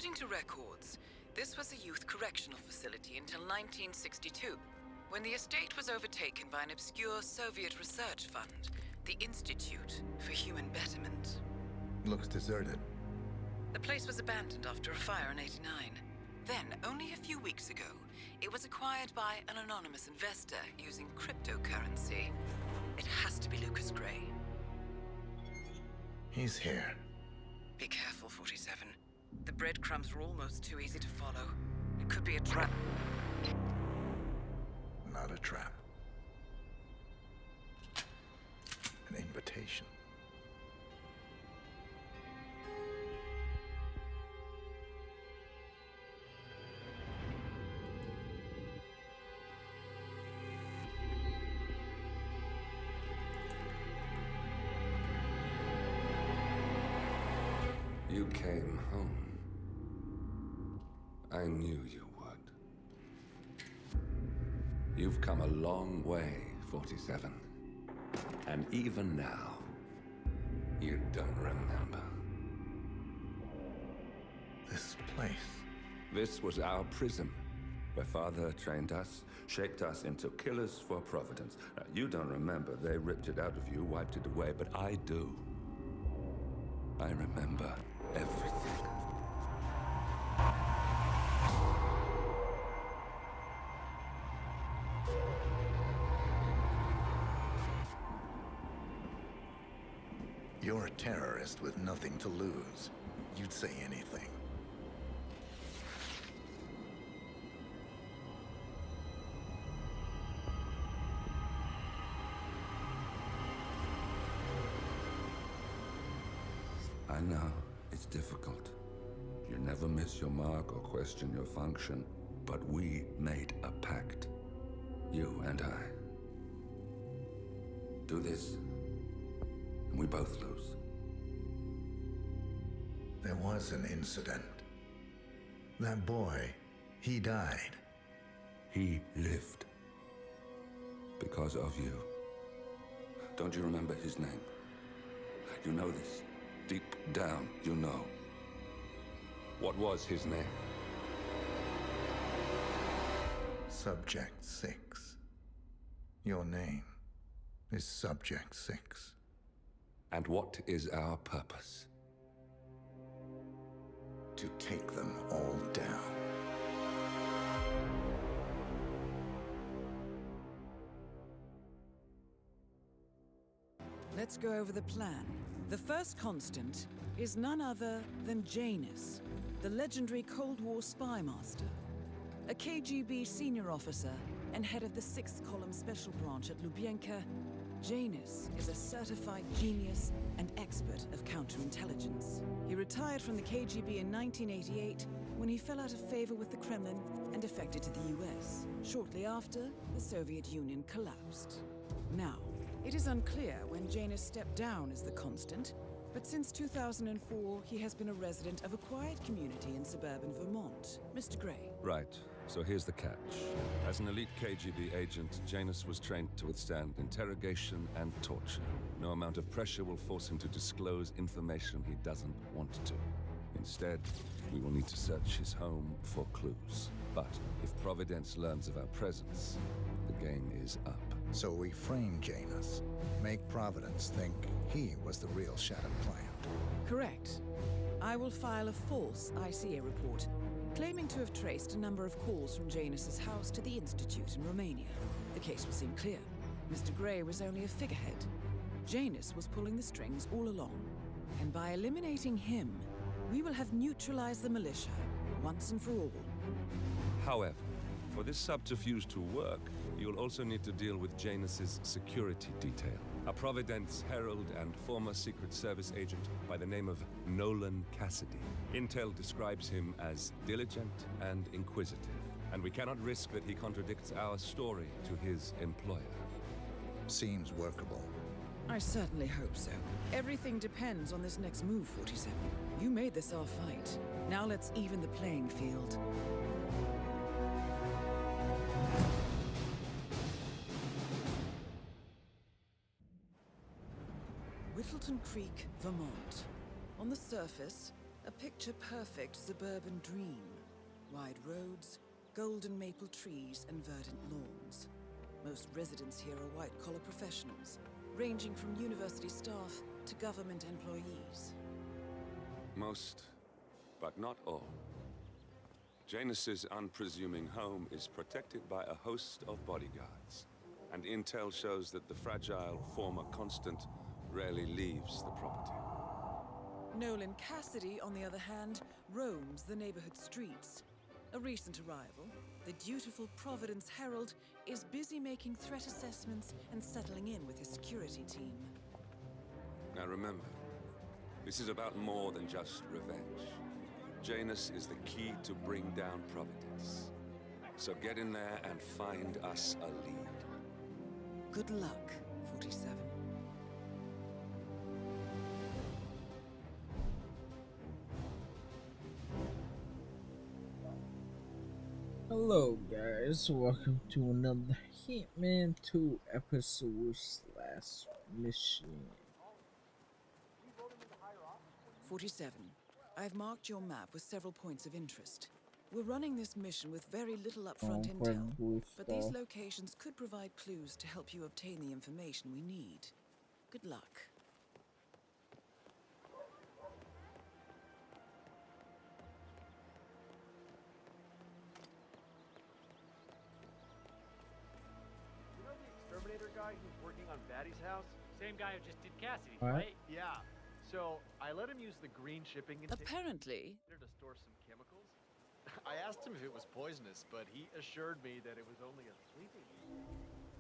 According to records, this was a youth correctional facility until 1962, when the estate was overtaken by an obscure Soviet research fund, the Institute for Human Betterment. Looks deserted. The place was abandoned after a fire in '89. Then, only a few weeks ago, it was acquired by an anonymous investor using cryptocurrency. It has to be Lucas Gray. He's here. Be careful, 47. The breadcrumbs are almost too easy to follow. It could be a trap. Not a trap. An invitation. You came home. I knew you would. You've come a long way, 47. And even now, you don't remember. This place. This was our prison, where Father trained us, shaped us into killers for Providence. Now, you don't remember. They ripped it out of you, wiped it away, but I do. I remember everything. You're a terrorist with nothing to lose. You'd say anything. I know, it's difficult. You never miss your mark or question your function, but we made a pact. You and I. Do this, and we both lose. There was an incident. That boy, he died. He lived. Because of you. Don't you remember his name? You know this. Deep down, you know. What was his name? Subject 6. Your name is Subject 6. And what is our purpose? To take them all down. Let's go over the plan. The first constant is none other than Janus, the legendary Cold War spy master, a KGB senior officer and head of the 6th Column Special Branch at Lubyanka. Janus is a certified genius and expert of counterintelligence. He retired from the KGB in 1988 when he fell out of favor with the Kremlin and defected to the US, shortly after the Soviet Union collapsed. Now, it is unclear when Janus stepped down as the constant, but since 2004, he has been a resident of a quiet community in suburban Vermont. Mr. Gray. Right. So here's the catch. As an elite KGB agent, Janus was trained to withstand interrogation and torture. No amount of pressure will force him to disclose information he doesn't want to. Instead, we will need to search his home for clues. But if Providence learns of our presence, the game is up. So we frame Janus, make Providence think he was the real shattered plant. Correct. I will file a false ICA report, claiming to have traced a number of calls from Janus's house to the Institute in Romania. The case will seem clear. Mr. Gray was only a figurehead. Janus was pulling the strings all along. And by eliminating him, we will have neutralized the militia, once and for all. However, for this subterfuge to work, you'll also need to deal with Janus's security detail. A Providence herald and former Secret Service agent by the name of Nolan Cassidy. Intel describes him as diligent and inquisitive, and we cannot risk that he contradicts our story to his employer. Seems workable. I certainly hope so. Everything depends on this next move, 47. You made this our fight. Now let's even the playing field. Whittleton Creek, Vermont. On the surface, A picture-perfect suburban dream. Wide roads, golden maple trees, and verdant lawns. Most residents here are white-collar professionals, ranging from university staff to government employees. Most, but not all. Janus's unpresuming home is protected by a host of bodyguards, and intel shows that the fragile former Constant rarely leaves the property. Nolan Cassidy, on the other hand, roams the neighborhood streets. A recent arrival, the dutiful Providence Herald is busy making threat assessments and settling in with his security team. Now remember, this is about more than just revenge. Janus is the key to bring down Providence. So get in there and find us a lead. Good luck, 47. Hello guys, welcome to another Hitman 2 episode / mission. 47. I've marked your map with several points of interest. We're running this mission with very little upfront intel, but these locations could provide clues to help you obtain the information we need. Good luck. You know the exterminator guy who's working on Batty's house? Same guy who just did Cassidy, What? right? Yeah. So I let him use the green shipping container Apparently, to store some chemicals. I asked him if it was poisonous, but he assured me that it was only a sleeping.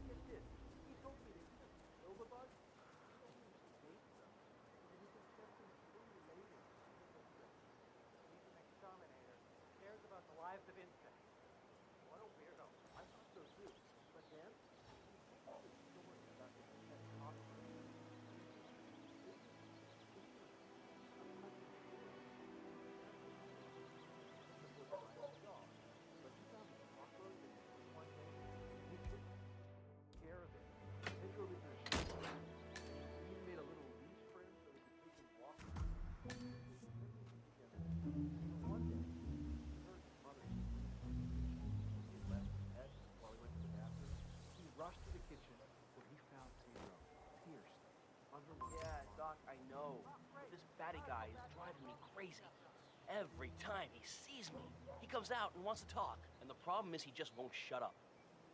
Get this. He told me that he was a silver bug. He told me to date them, and he can set them free later. He's an exterminator. Cares about the lives of insects. What a weirdo. I thought so too. But then, he told me the story about the insect operator. Rushed to the kitchen where he found Zero pierced under. Yeah, Doc, I know. But this Batty guy is driving me crazy. Every time he sees me, he comes out and wants to talk. And the problem is he just won't shut up.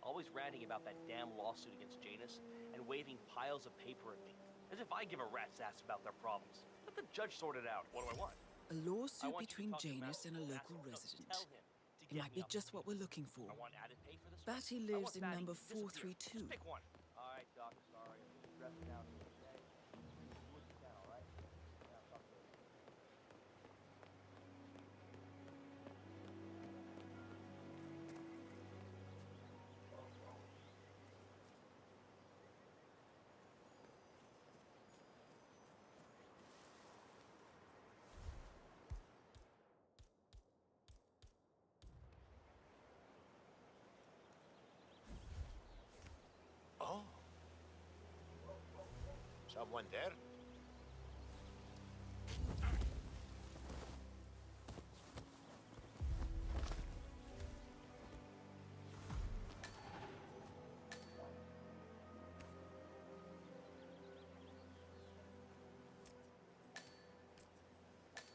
Always ranting about that damn lawsuit against Janus and waving piles of paper at me. As if I give a rat's ass about their problems. Let the judge sort it out. What do I want? a lawsuit want you to between talk to Janus and a Malcolm. local Ask him, resident. tell him to It get might me be up. just what we're looking for. I want added pay for this one. Batty I lives want in Batty number to disappear. 432. Just pick one. All right, Doc, sorry. I'm stressed out today. Do what you can, all right? Yeah, I'll talk later. Oh. Someone there?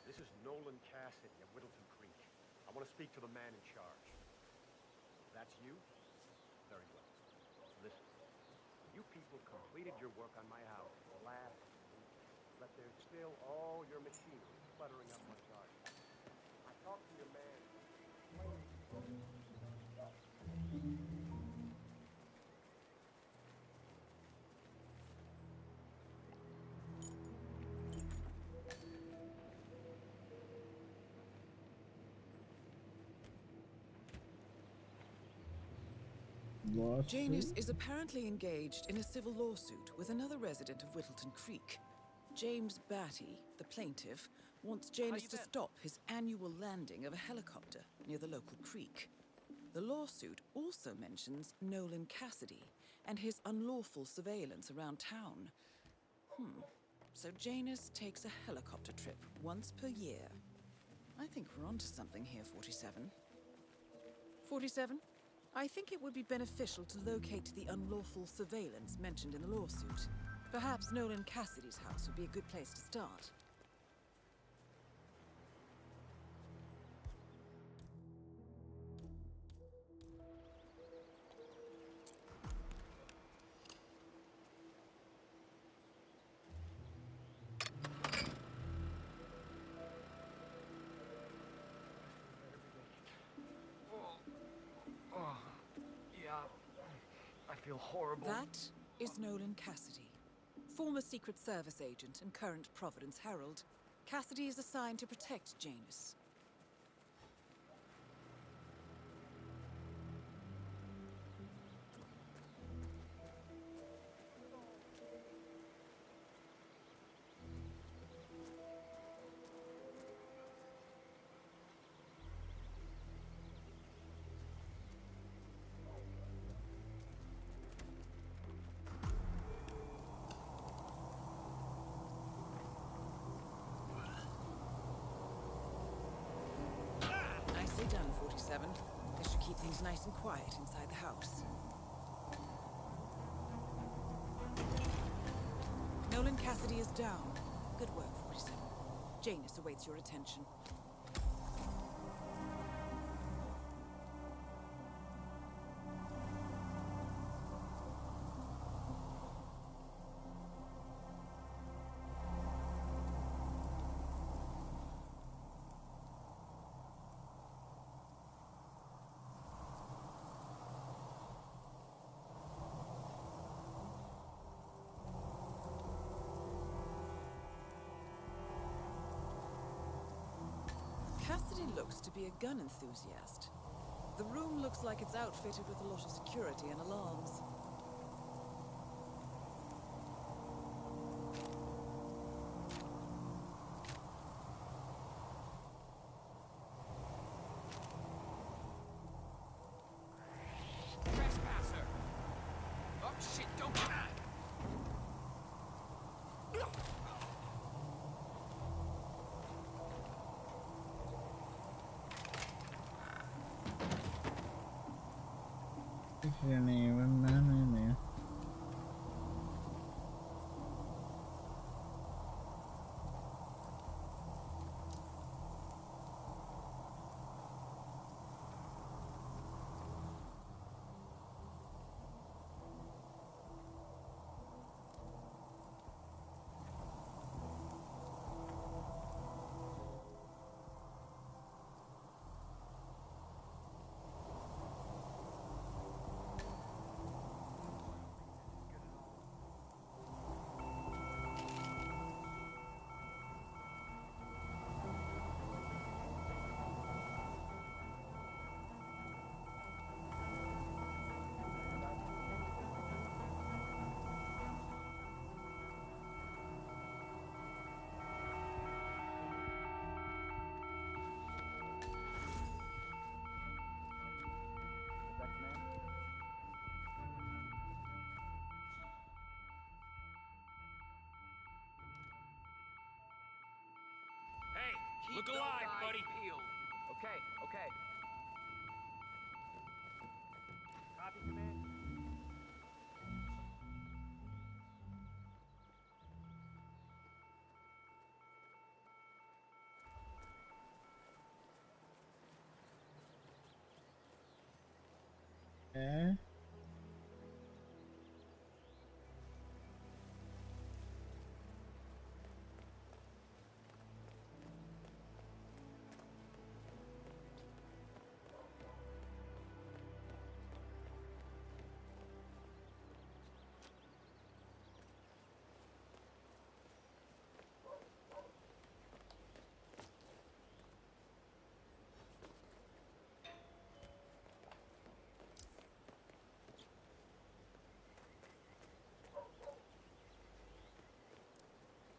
This is Nolan Cassidy of Whittleton Creek. I want to speak to the man in charge. That's you? Very well. Listen, you people completed your work on my house last week, but there's still all your machinery cluttering up my garden. I talked to your man. Janus is apparently engaged in a civil lawsuit with another resident of Whittleton Creek. James Batty, the plaintiff, wants Janus to stop his annual landing of a helicopter near the local creek. The lawsuit also mentions Nolan Cassidy and his unlawful surveillance around town. So Janus takes a helicopter trip once per year I think we're onto something here, 47. 47? I think it would be beneficial to locate the unlawful surveillance mentioned in the lawsuit. Perhaps Nolan Cassidy's house would be a good place to start. I feel horrible. That is Nolan Cassidy, former Secret Service agent and current Providence Herald. Cassidy is assigned to protect Janus. Nicely done, 47. This should keep things nice and quiet inside the house. Nolan Cassidy is down. Good work, 47. Janus awaits your attention. Cassidy looks to be a gun enthusiast. The room looks like it's outfitted with a lot of security and alarms. Trespasser! Oh shit, don't... If you didn't even remember me. Hey, look alive, buddy! Okay, okay. Copy, Command. Okay.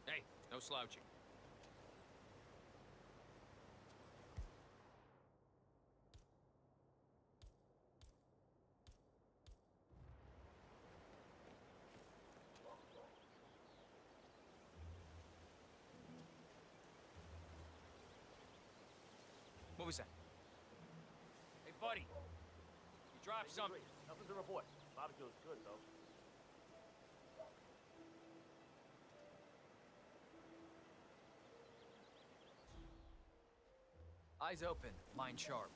Hey, no slouching. What was that? Hey, buddy. You dropped something. Nothing to report. Barbecue is good, though. Eyes open, mind sharp.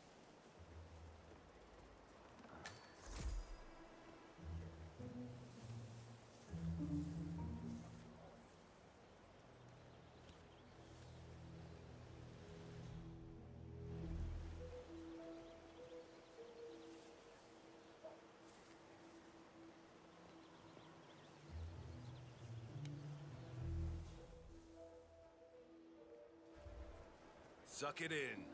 Suck it in.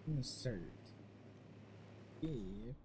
Insert. If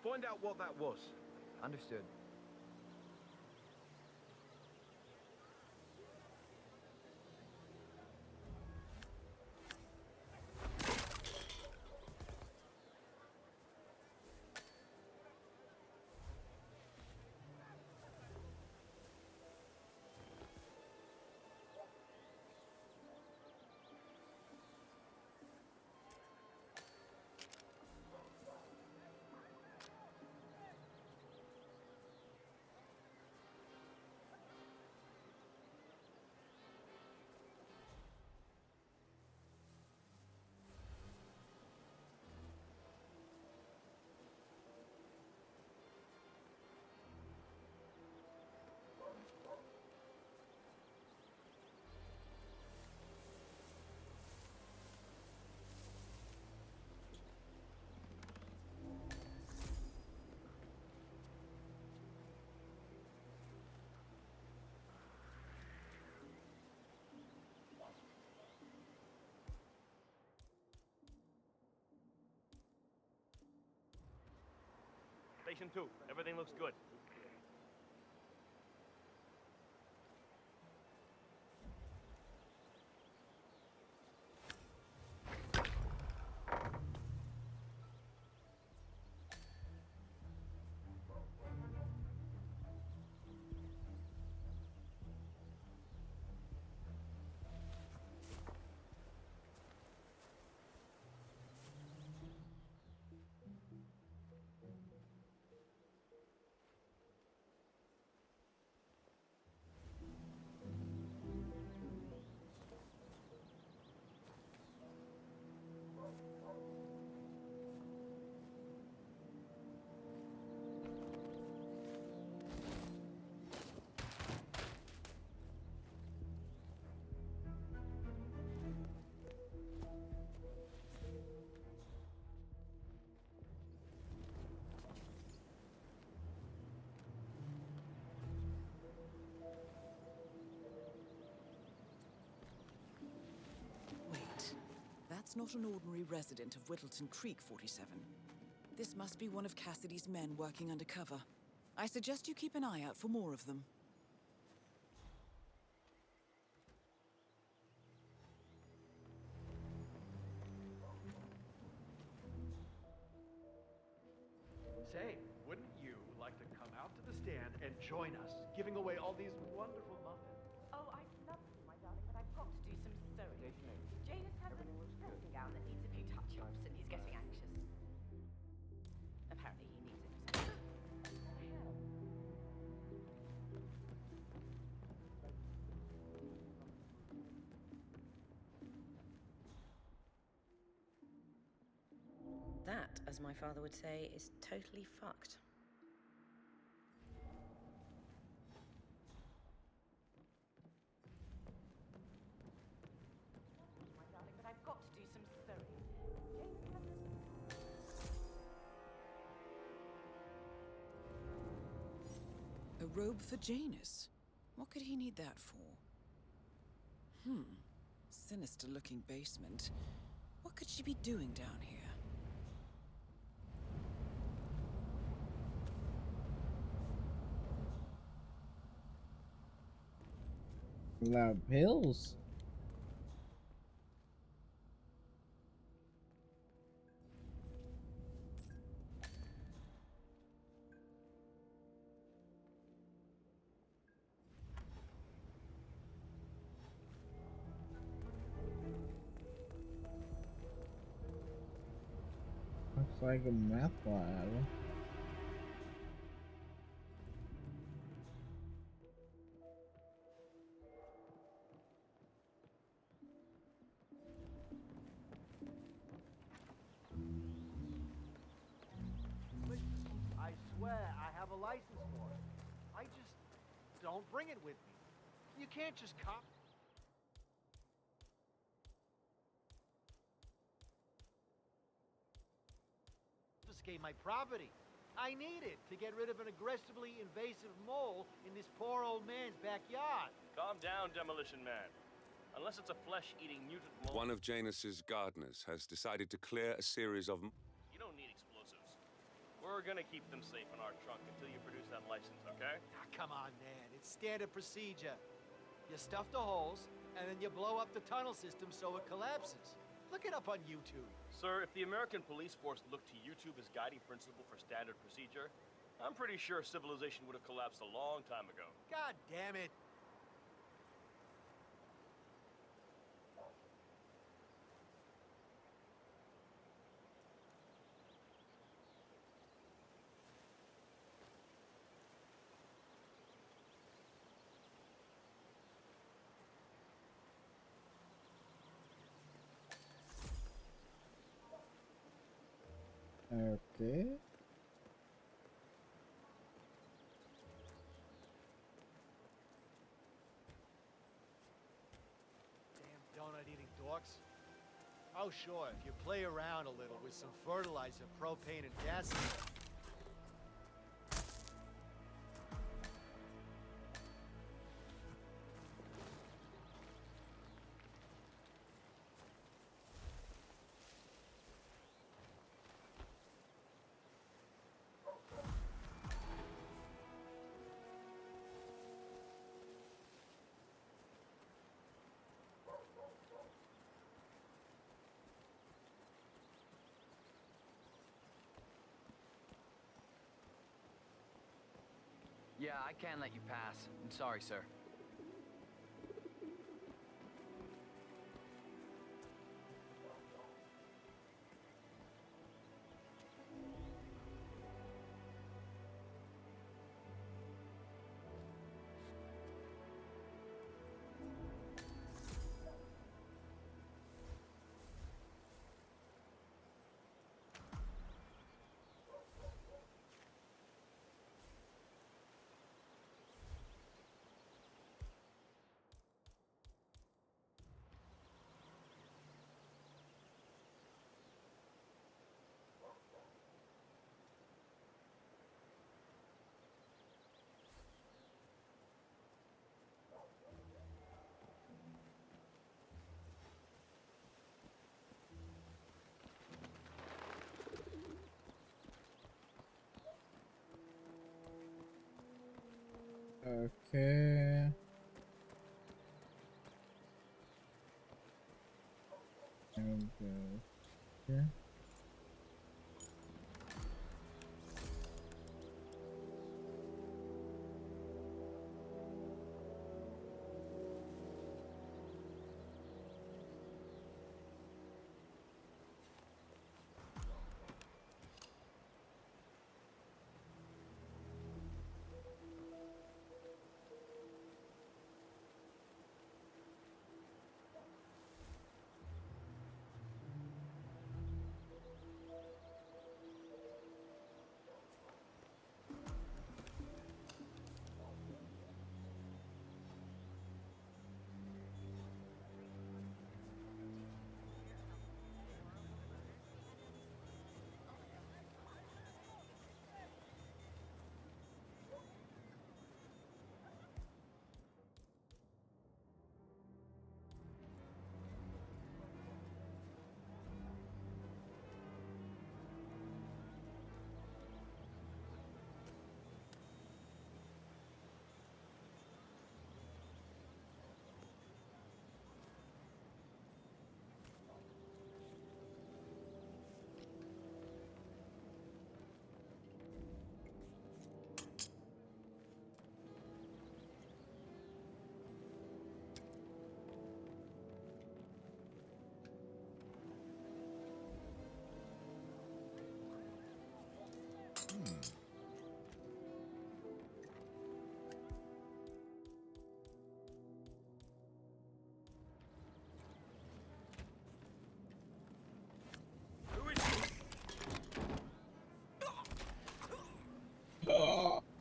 Find out what that was. Understood. Station 2. Everything looks good. Wait, that's not an ordinary resident of Whittleton Creek, 47. This must be one of Cassidy's men working undercover. I suggest you keep an eye out for more of them. say, wouldn't you like to come out to the stand and join us, giving away all these wonderful muffins? Oh, I'd love to, my darling, but I've got to do some sewing. Janus has a dressing gown that needs a few touch-ups, and he's getting anxious. Apparently he needs it. Hell. That, as my father would say, is totally fucked. My darling, but I've got to do some sewing. A robe for Janus? What could he need that for? Sinister-looking basement. What could she be doing down here? Lab Hills. Looks like a math lab. I swear I have a license for it. I just don't bring it with me. You can't just come. Confiscate my property. I need it to get rid of an aggressively invasive mole in this poor old man's backyard. Calm down, Demolition Man. Unless it's a flesh-eating mutant mole. One of Janus's gardeners has decided to clear a series of... You don't need explosives. We're gonna keep them safe in our trunk until you produce that license, okay? Ah, come on, man. It's standard procedure. You stuff the holes, and then you blow up the tunnel system so it collapses. Look it up on YouTube. Sir, if the American police force looked to YouTube as guiding principle for standard procedure, I'm pretty sure civilization would have collapsed a long time ago. God damn it. Okay. Damn donut-eating dorks. Oh, sure, if you play around a little with some fertilizer, propane, and gasoline. Yeah, I can't let you pass. I'm sorry, sir. Okay. And go here.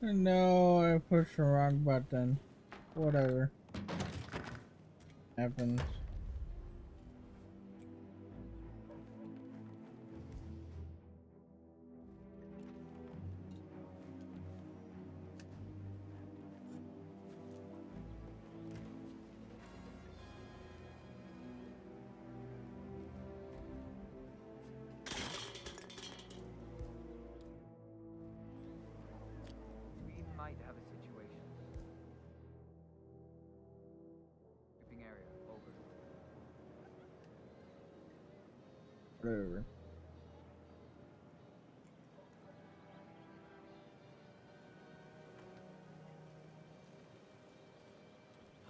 No, I pushed the wrong button. Whatever. Happens. We might have a situation. Shipping area, over. Whatever.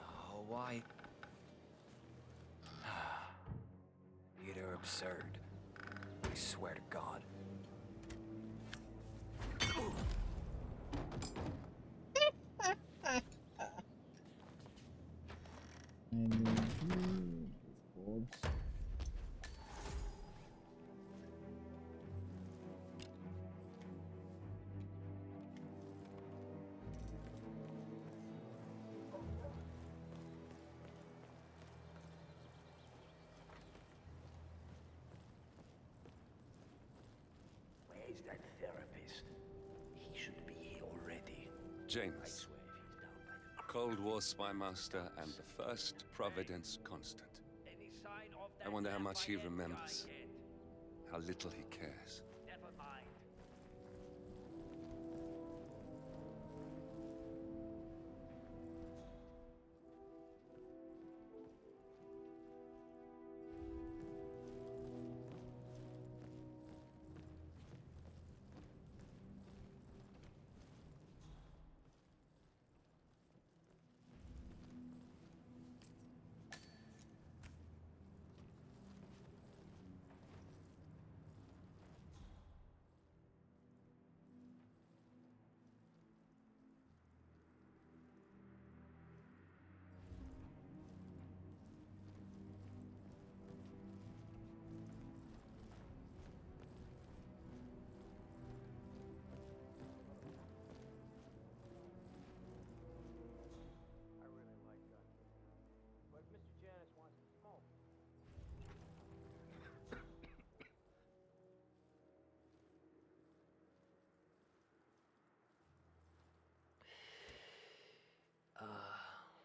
Oh, why? You're absurd. I swear to God. I need you, boards. Where is that therapist? He should be here already. I Janus, swear if he's down by the Cold War spy master and the first Providence constant. Any sign of I that wonder how much he Lafayette guy remembers. yet? How little he cares. Never mind. I really like gun. But if Mr. Janus wants to smoke,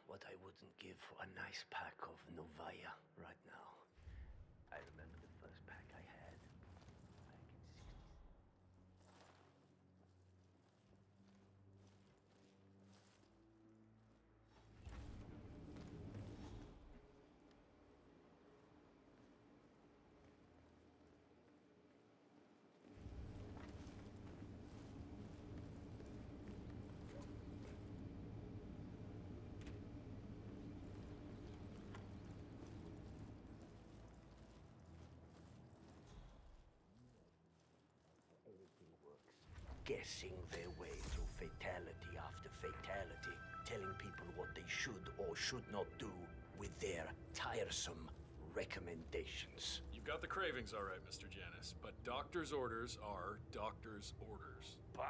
What I wouldn't give for a nice pack of Novaya right now. I remember the first pack I had back in 60s. Everything works. Guessing their way through fatality after fatality, telling people what they should or should not do with their tiresome recommendations. You've got the cravings all right, Mr. Janus, but doctor's orders are doctor's orders. Bah!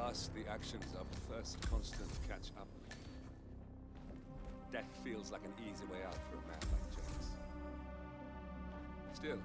us, the actions of the first constant catch up. Death feels like an easy way out for a man like James. Still,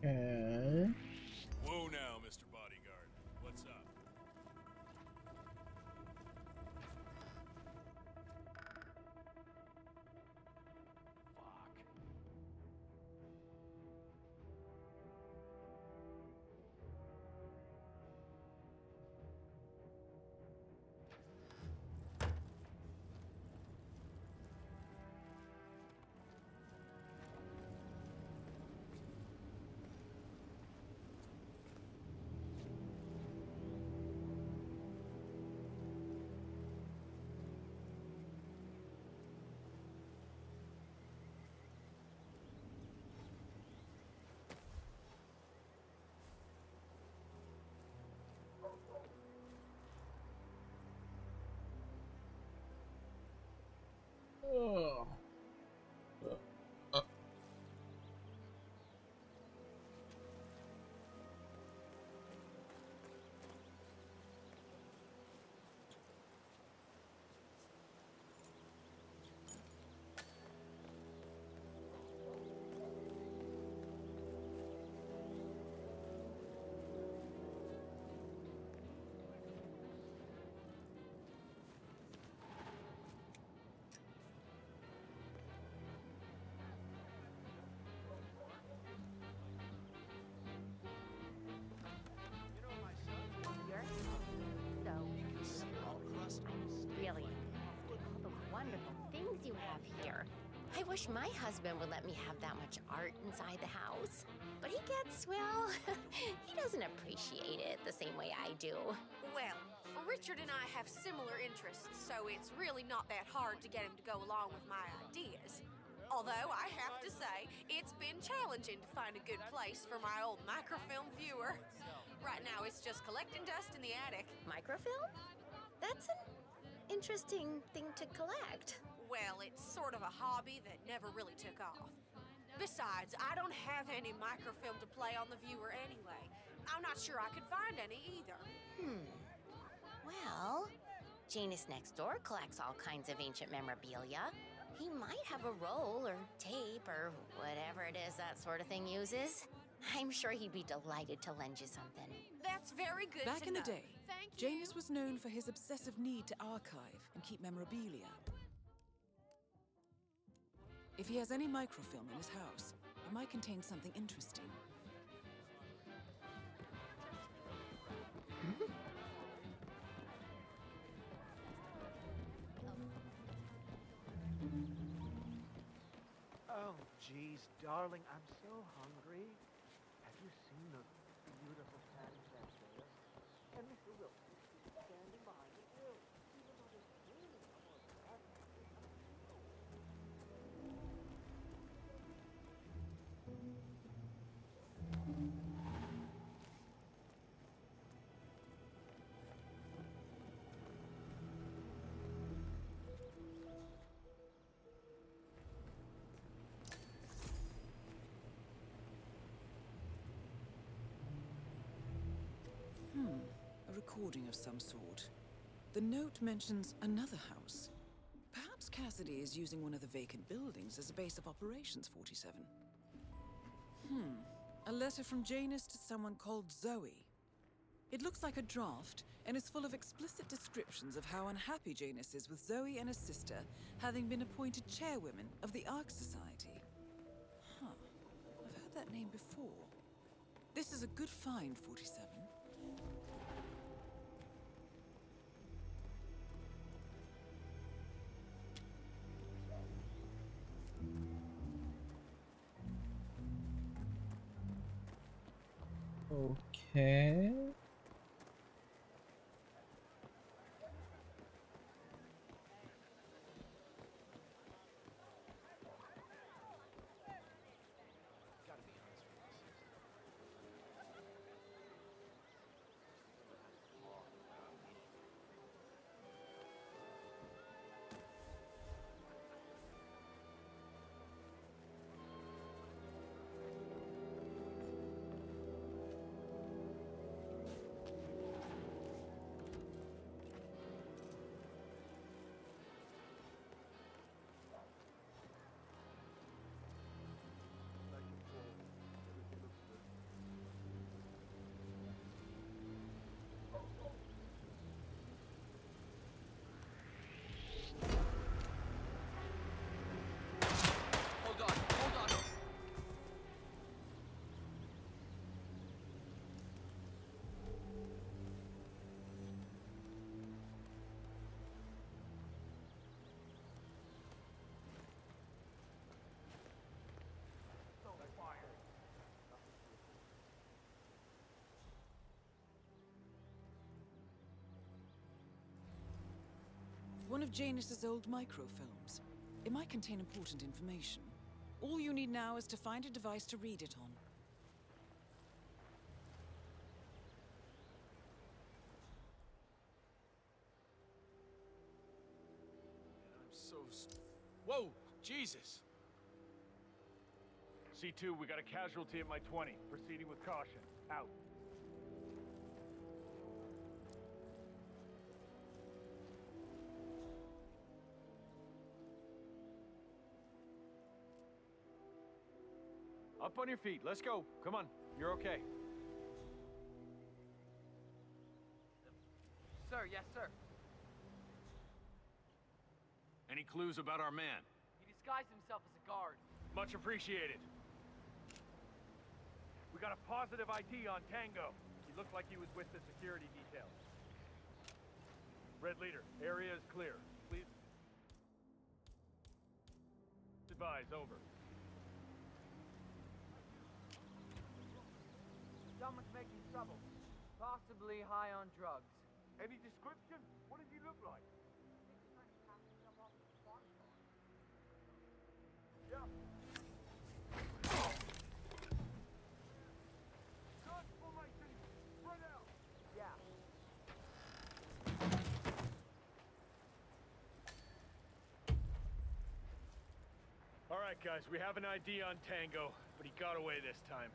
Okay. Whoa now, Mr. Bodyguard. What's up? Oh. Really, all the wonderful things you have here. I wish my husband would let me have that much art inside the house. But he gets, well, he doesn't appreciate it the same way I do. Well, Richard and I have similar interests, so it's really not that hard to get him to go along with my ideas. Although, I have to say, it's been challenging to find a good place for my old microfilm viewer. Right now, it's just collecting dust in the attic. Microfilm? That's an interesting thing to collect. Well, it's sort of a hobby that never really took off. Besides, I don't have any microfilm to play on the viewer anyway. I'm not sure I could find any either. Well, Janus next door collects all kinds of ancient memorabilia. He might have a roll or tape or whatever it is that sort of thing uses. I'm sure he'd be delighted to lend you something. That's very good Back to in the know. day, Thank you. Janus was known for his obsessive need to archive and keep memorabilia. If he has any microfilm in his house, it might contain something interesting. Oh, geez, darling, I'm so hungry. Have you seen the beautiful patties downstairs? And Mr. Wilson is standing behind the grill. Even though there's clearly someone there. A recording of some sort. The note mentions another house. Perhaps Cassidy is using one of the vacant buildings as a base of operations, 47. A letter from Janus to someone called Zoe. It looks like a draft and is full of explicit descriptions of how unhappy Janus is with Zoe and her sister having been appointed chairwomen of the Ark Society. I've heard that name before. This is a good find, 47. Okay. One of Janus's old microfilms. It might contain important information. All you need now is to find a device to read it on. Whoa! Jesus! C2, we got a casualty at my 20. Proceeding with caution. Out. Up on your feet. Let's go. Come on. You're okay. Sir, yes, sir. Any clues about our man? He disguised himself as a guard. Much appreciated. We got a positive ID on Tango. He looked like he was with the security detail. Red Leader, area is clear. Please advise, over. Someone's making trouble. Possibly high on drugs. Any description? What does he look like? Yeah. Gun formation, spread out. Yeah. All right, guys, we have an ID on Tango, but he got away this time.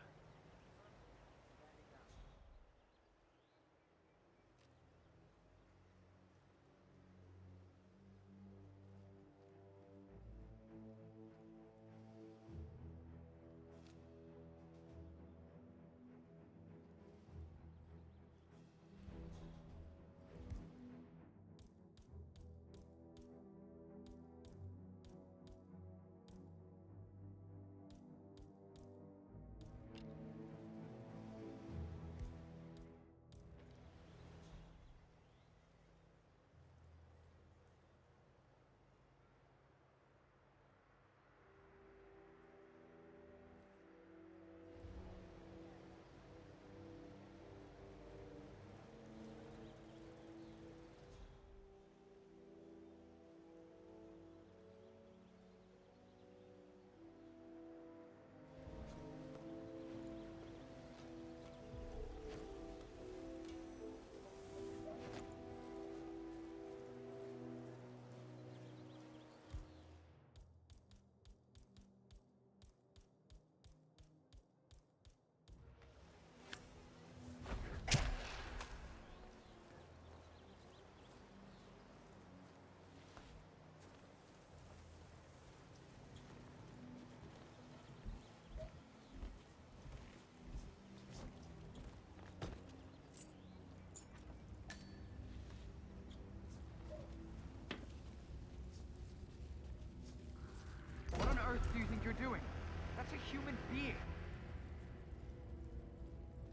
a human being.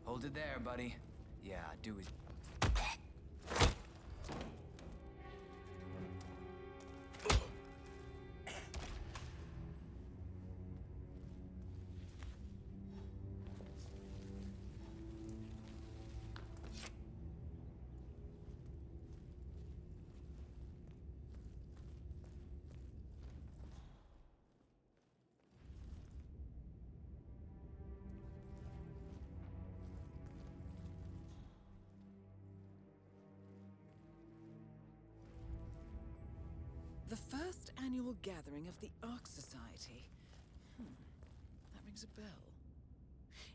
Hold it there, buddy. Yeah, do as... The first annual gathering of the Ark Society. That rings a bell.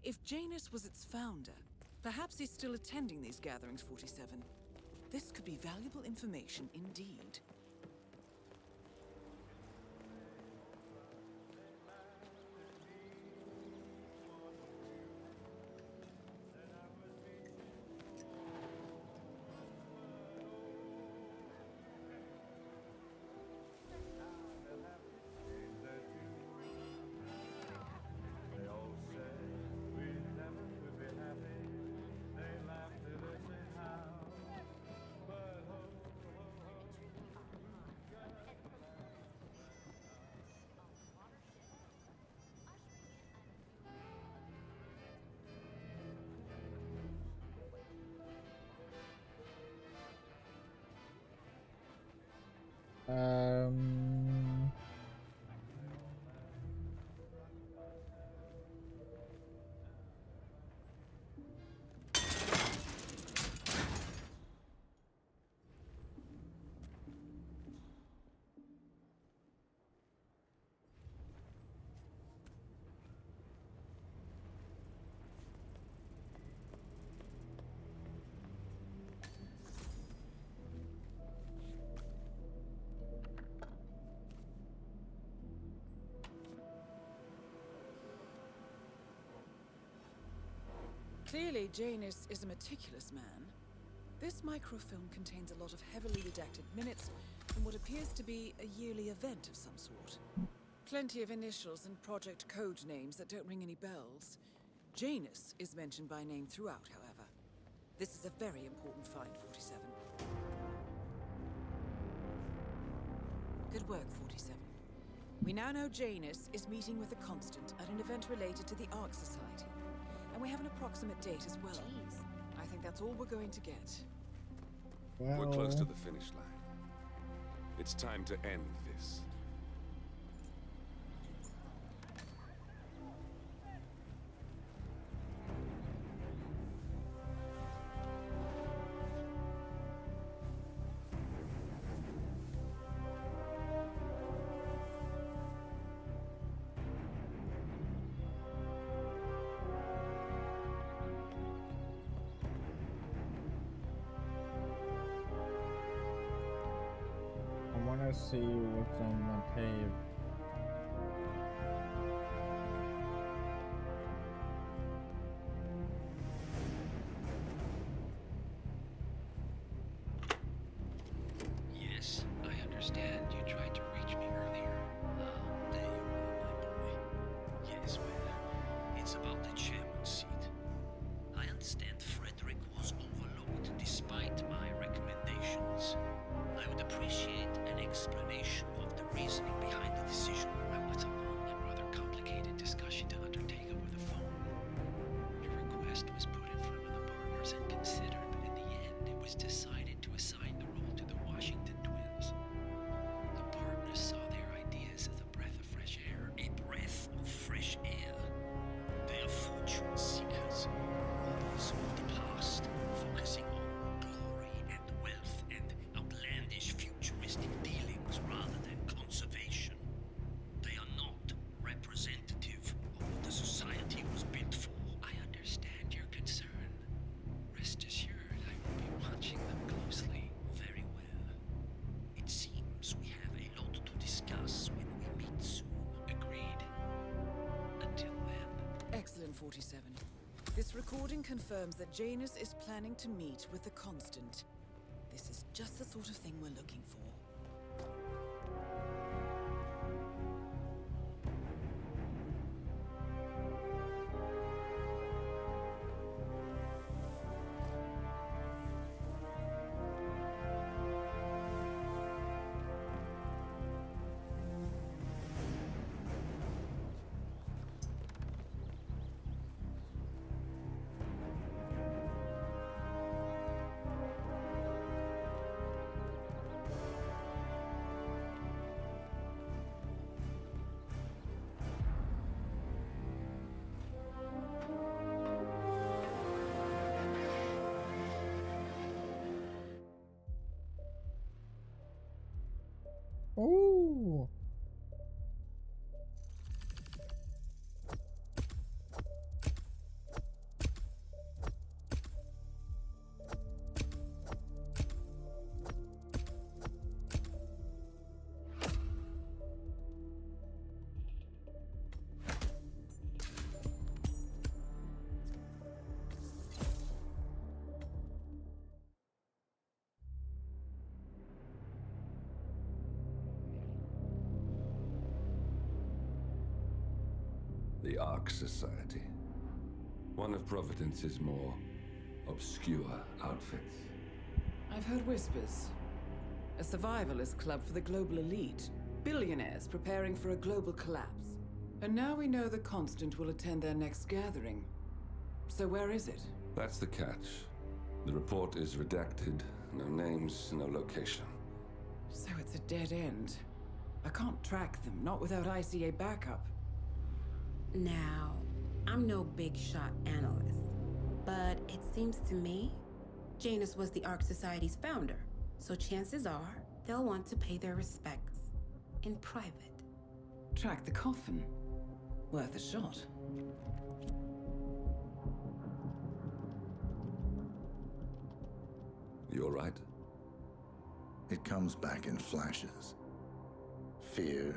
If Janus was its founder, perhaps he's still attending these gatherings, 47. This could be valuable information indeed. Clearly, Janus is a meticulous man. This microfilm contains a lot of heavily redacted minutes from what appears to be a yearly event of some sort. Plenty of initials and project code names that don't ring any bells. Janus is mentioned by name throughout, however. This is a very important find, 47. Good work, 47. We now know Janus is meeting with the Constant at an event related to the Ark Society. And we have an approximate date as well. Jeez. I think that's all we're going to get. We're close to the finish line. It's time to end this. I want to see what's on the page. Yes, I understand you tried to reach me earlier. There you are, my boy. Yes, well, it's about the chairman's seat. I understand Frederick was overlooked despite my recommendations. I would appreciate an explanation of the reasoning behind the decision. Well, it's a long and rather complicated discussion to undertake over the phone. Your request was put in front of the partners and considered, but in the end, it was decided to assign the role to the Washington twins. The partners saw their ideas as a breath of fresh air. A breath of fresh air. They are fortune seekers, robbers of the past, focusing on glory and wealth and outlandish futuristic dealings rather than conservation. They are not representative of what the society was built for. I understand your concern. Rest assured, I will be watching them closely. Very well. It seems we have a lot to discuss when we meet soon. Agreed? Until then. Excellent, 47. This recording confirms that Janus is planning to meet with the Constant. This is just the sort of thing we're looking for. The Ark Society. One of Providence's more obscure outfits. I've heard whispers. A survivalist club for the global elite. Billionaires preparing for a global collapse. And now we know the Constant will attend their next gathering. So where is it? That's the catch. The report is redacted. No names, no location. So it's a dead end. I can't track them, not without ICA backup. Now, I'm no big shot analyst, but it seems to me Janus was the Ark Society's founder, so chances are they'll want to pay their respects in private. Track the coffin. Worth a shot. You all right? It comes back in flashes. Fear,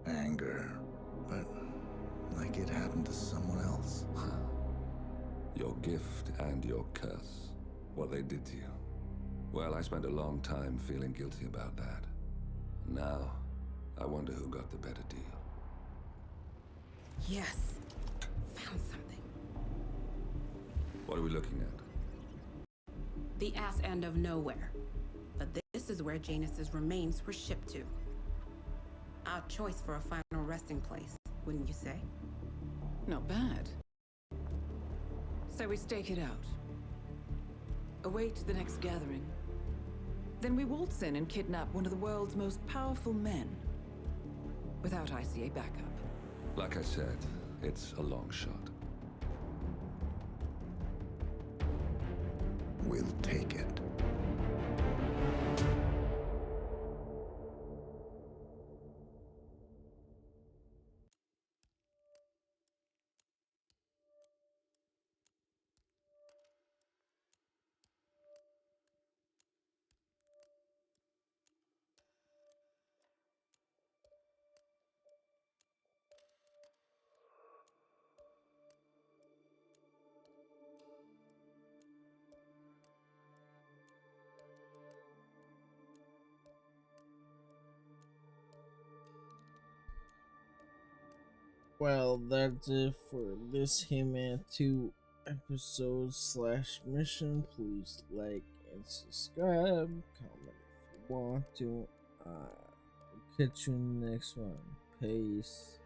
anger, but like it happened to someone else. Your gift and your curse. What they did to you. Well, I spent a long time feeling guilty about that. Now, I wonder who got the better deal. Yes. Found something. What are we looking at? The ass end of nowhere. But this is where Janus's remains were shipped to. Our choice for a final resting place, wouldn't you say? Not bad. So we stake it out. Await the next gathering. Then we waltz in and kidnap one of the world's most powerful men. Without ICA backup. Like I said, it's a long shot. We'll take it. Well, that's it for this Hitman 2 episode / mission. Please like and subscribe. Comment if you want to. Catch you in the next one. Peace.